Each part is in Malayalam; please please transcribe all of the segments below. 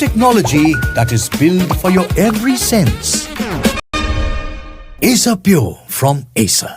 technology that is built for your every sense. Acer Pure from Acer.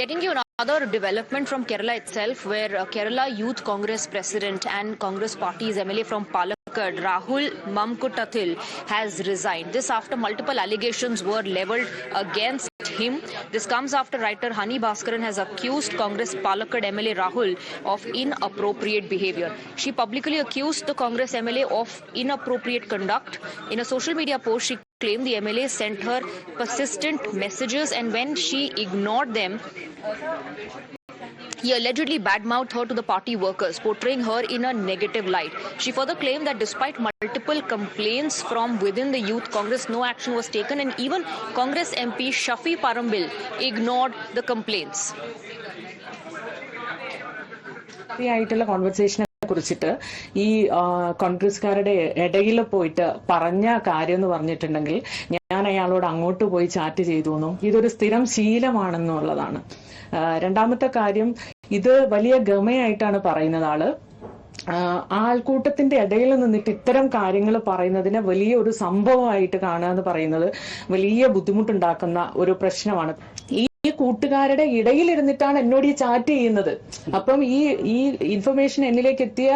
Getting you another development from Kerala itself, where Kerala Youth Congress President and Congress Party's MLA from Palakkad, Rahul Mamkuttil, has resigned. This after multiple allegations were levelled against him. This comes after writer Hani Bhaskaran has accused Congress Palakkad MLA Rahul of inappropriate behaviour. She publicly accused the Congress MLA of inappropriate conduct. In a social media post, she claimed the MLA sent her persistent messages, and when she ignored them, he allegedly badmouthed her to the party workers, portraying her in a negative light. She further claimed that despite multiple complaints from within the Youth Congress, no action was taken, and even Congress MP Shafi Parambil ignored the complaints. ആയിട്ടുള്ള കോൺവെർസേഷനെ കുറിച്ചിട്ട് ഈ കോൺഗ്രസ്സുകാരുടെ ഇടയിൽ പോയിട്ട് പറഞ്ഞ കാര്യം എന്ന് പറഞ്ഞിട്ടുണ്ടെങ്കിൽ, ഞാൻ അയാളോട് അങ്ങോട്ട് പോയി ചാറ്റ് ചെയ്തു എന്നും ഇതൊരു സ്ഥിരം ശീലമാണെന്നുള്ളതാണ്. രണ്ടാമത്തെ കാര്യം, ഇത് വലിയ ഗമയായിട്ടാണ് പറയുന്നത്. ആൾക്കൂട്ടത്തിന്റെ ഇടയിൽ നിന്നിട്ട് ഇത്തരം കാര്യങ്ങൾ പറയുന്നതിനെ വലിയ ഒരു സംഭവമായിട്ട് കാണുക എന്ന് പറയുന്നത് വലിയ ബുദ്ധിമുട്ടുണ്ടാക്കുന്ന ഒരു പ്രശ്നമാണ്. ഈ കൂട്ടുകാരുടെ ഇടയിലിരുന്നിട്ടാണ് എന്നോട് ഈ ചാറ്റ് ചെയ്യുന്നത്. അപ്പം ഈ ഇൻഫർമേഷൻ എന്നിലേക്ക് എത്തിയ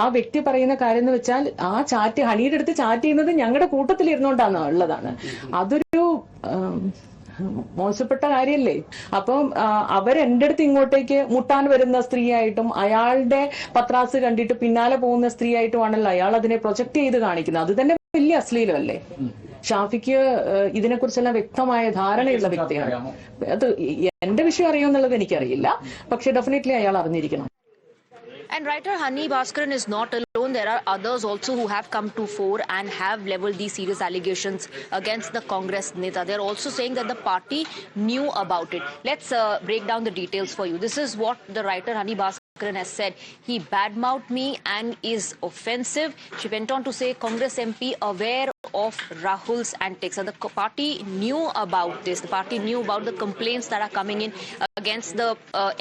ആ വ്യക്തി പറയുന്ന കാര്യം എന്ന് വെച്ചാൽ, ആ ചാറ്റ് ഹണിയുടെ അടുത്ത് ചാറ്റ് ചെയ്യുന്നത് ഞങ്ങളുടെ കൂട്ടത്തിൽ ഇരുന്നോണ്ടാണ് ഉള്ളതാണ്. അതൊരു മോശപ്പെട്ട കാര്യല്ലേ? അപ്പം അവരെന്റെ അടുത്ത് ഇങ്ങോട്ടേക്ക് മുട്ടാൻ വരുന്ന സ്ത്രീയായിട്ടും അയാളുടെ പത്രാസ് കണ്ടിട്ട് പിന്നാലെ പോകുന്ന സ്ത്രീയായിട്ടുമാണല്ലോ അയാൾ അതിനെ പ്രൊജക്ട് ചെയ്ത് കാണിക്കുന്നത്. അത് തന്നെ വലിയ അശ്ലീലമല്ലേ? ഷാഫിക്ക് ഇതിനെക്കുറിച്ചെല്ലാം വ്യക്തമായ ധാരണയുള്ള വ്യക്തിയാണ്. അത് എന്റെ വിഷയം അറിയുമെന്നുള്ളത് എനിക്കറിയില്ല, പക്ഷെ ഡെഫിനറ്റ്ലി അയാൾ അറിഞ്ഞിരിക്കണം. And writer Hani Bhaskaran is not alone. There are others also who have come to fore and have levelled these serious allegations against the Congress Neta. They're also saying that the party knew about it. Let's break down the details for you. This is what the writer Hani Bhaskaran has said. He badmouthed me and is offensive. She went on to say Congress MP aware of Rahul's antics, and the party knew about this. The party knew about the complaints that are coming in against the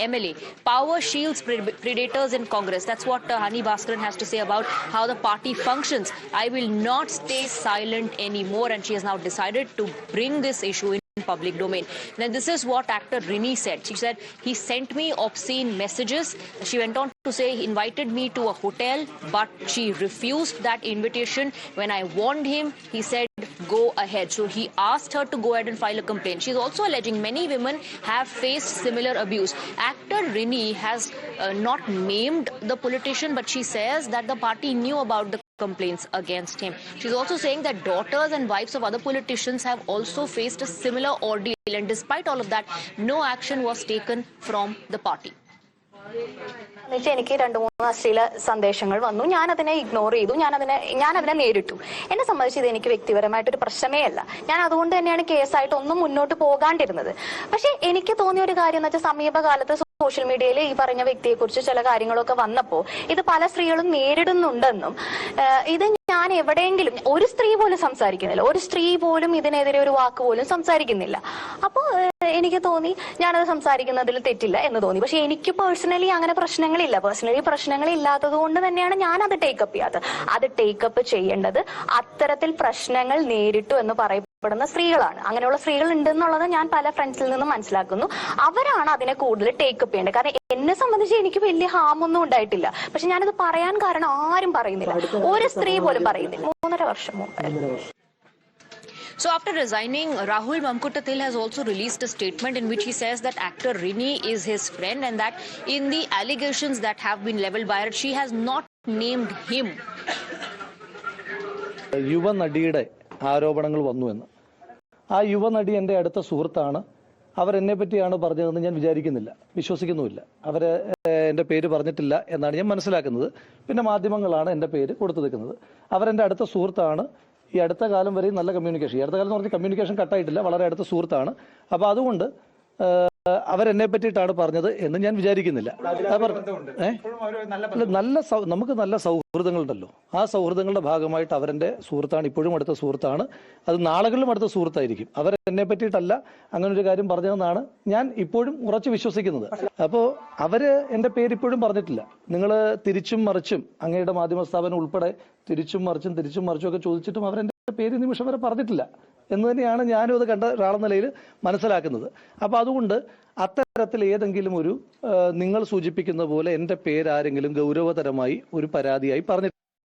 MLA. Power shields predators in Congress. That's what Hani Bhaskaran has to say about how the party functions. I will not stay silent anymore, and she has now decided to bring this issue in public domain. Now, this is what actor Rini said. She said, he sent me obscene messages. She went on to say he invited me to a hotel, but she refused that invitation. When I warned him, he said, go ahead. So he asked her to go ahead and file a complaint. She's also alleging many women have faced similar abuse. Actor Rini has not named the politician, but she says that the party knew about the complaints against him. She's also saying that daughters and wives of other politicians have also faced a similar ordeal, and despite all of that, no action was taken from the party. എനിക്ക് 2-3 അശ്ലീല സന്ദേശങ്ങൾ വന്നു. ഞാനതിനെ ഇഗ്നോർ ചെയ്തു. ഞാനതിനെ നേരിട്ടു. എന്നെ സംബന്ധിച്ച് ഇത് എനിക്ക് വ്യക്തിപരമായിട്ടൊരു പ്രശ്നമേ അല്ല. ഞാൻ അതുകൊണ്ട് തന്നെയാണ് കേസായിട്ട് ഒന്നും മുന്നോട്ട് പോകാണ്ടിരുന്നത്. പക്ഷെ എനിക്ക് തോന്നിയ ഒരു കാര്യം എന്ന് വെച്ചാൽ, സമീപകാലത്ത് സോഷ്യൽ മീഡിയയിൽ ഈ പറഞ്ഞ വ്യക്തിയെ കുറിച്ച് ചില കാര്യങ്ങളൊക്കെ വന്നപ്പോ ഇത് പല സ്ത്രീകളും നേരിടുന്നുണ്ടെന്നും, ഇത് ഞാൻ എവിടെയെങ്കിലും ഒരു സ്ത്രീ പോലും സംസാരിക്കുന്നില്ല, ഒരു സ്ത്രീ പോലും ഇതിനെതിരെ ഒരു വാക്ക് പോലും സംസാരിക്കുന്നില്ല. അപ്പോ എനിക്ക് തോന്നി ഞാനത് സംസാരിക്കുന്നതിൽ തെറ്റില്ല എന്ന് തോന്നി. പക്ഷെ എനിക്ക് പേഴ്സണലി അങ്ങനെ പ്രശ്നങ്ങളില്ല. പ്രശ്നങ്ങൾ ഇല്ലാത്തത് കൊണ്ട് തന്നെയാണ് ഞാൻ അത് ടേക്കപ്പ് ചെയ്യാത്തത്. അത് ടേക്കപ്പ് ചെയ്യേണ്ടത് അത്തരത്തിൽ പ്രശ്നങ്ങൾ നേരിട്ടു എന്ന് പറയപ്പെടുന്ന സ്ത്രീകളാണ്. അങ്ങനെയുള്ള സ്ത്രീകൾ ഉണ്ടെന്നുള്ളത് ഞാൻ പല ഫ്രണ്ട്സിൽ നിന്നും മനസ്സിലാക്കുന്നു. അവരാണ് അതിനെ കൂടുതൽ ടേക്കപ്പ് ചെയ്യേണ്ടത്. കാരണം എന്നെ സംബന്ധിച്ച് എനിക്ക് വലിയ ഹാം ഒന്നും ഉണ്ടായിട്ടില്ല. പക്ഷെ ഞാനത് പറയാൻ കാരണം ആരും പറയുന്നില്ല, ഒരു സ്ത്രീ പോലും പറയുന്നില്ല. 3.5 വർഷം മുമ്പ്. So after resigning, Rahul Mamkuttil has also released a statement in which he says that actor Rini is his friend, and that in the allegations that have been levelled by her, she has not named him. യുവനടിയുടെ ആരോപണങ്ങൾ വന്നുവെന്ന്. ആ യുവനടി എൻ്റെ അടുത്ത സുഹൃത്താണ്. അവരെന്നെ പറ്റിയാണ് പറഞ്ഞതെന്ന് ഞാൻ വിചാരിക്കുന്നില്ല, വിശ്വസിക്കുന്നുമില്ല. എൻ്റെ പേര് പറഞ്ഞിട്ടില്ല എന്നാണ് ഞാൻ മനസ്സിലാക്കുന്നത്. പിന്നെ മാധ്യമങ്ങളാണ് എൻ്റെ പേര് കൊടുത്തു നിൽക്കുന്നത്. അവരെൻ്റെ അടുത്ത സുഹൃത്താണ്. ഈ അടുത്ത കാലം വരെയും നല്ല കമ്മ്യൂണിക്കേഷൻ, ഈ അടുത്ത കാലം എന്ന് പറഞ്ഞാൽ കമ്മ്യൂണിക്കേഷൻ കട്ടായിട്ടില്ല, വളരെ അടുത്ത സുഹൃത്താണ്. അപ്പോൾ അതുകൊണ്ട് അവരെന്നെ പറ്റിയിട്ടാണ് പറഞ്ഞത് എന്ന് ഞാൻ വിചാരിക്കുന്നില്ല. നമുക്ക് നല്ല സൗഹൃദങ്ങളുണ്ടല്ലോ. ആ സൗഹൃദങ്ങളുടെ ഭാഗമായിട്ട് അവരെന്റെ സുഹൃത്താണ്, ഇപ്പോഴും അടുത്ത സുഹൃത്താണ്, അത് നാളുകളിലും അടുത്ത സുഹൃത്തായിരിക്കും. അവരെന്നെ പറ്റിയിട്ടല്ല അങ്ങനെ ഒരു കാര്യം പറഞ്ഞതെന്നാണ് ഞാൻ ഇപ്പോഴും ഉറച്ചു വിശ്വസിക്കുന്നത്. അപ്പോൾ അവര് എന്റെ പേര് ഇപ്പോഴും പറഞ്ഞിട്ടില്ല. നിങ്ങൾ തിരിച്ചും മറിച്ചും അങ്ങയുടെ മാധ്യമ സ്ഥാപനം ഉൾപ്പെടെ തിരിച്ചും മറിച്ചും ഒക്കെ ചോദിച്ചിട്ടും അവരെന്റെ പേര് നിമിഷം വരെ പറഞ്ഞിട്ടില്ല എന്ന് തന്നെയാണ് ഞാനും അത് കണ്ട ഒരാളെന്ന നിലയിൽ മനസ്സിലാക്കുന്നത്. അപ്പൊ അതുകൊണ്ട് അത്തരത്തിൽ ഏതെങ്കിലും ഒരു നിങ്ങൾ സൂചിപ്പിക്കുന്ന പോലെ എന്റെ പേരാരെങ്കിലും ഗൗരവതരമായി ഒരു പരാതിയായി പറഞ്ഞിട്ടില്ല.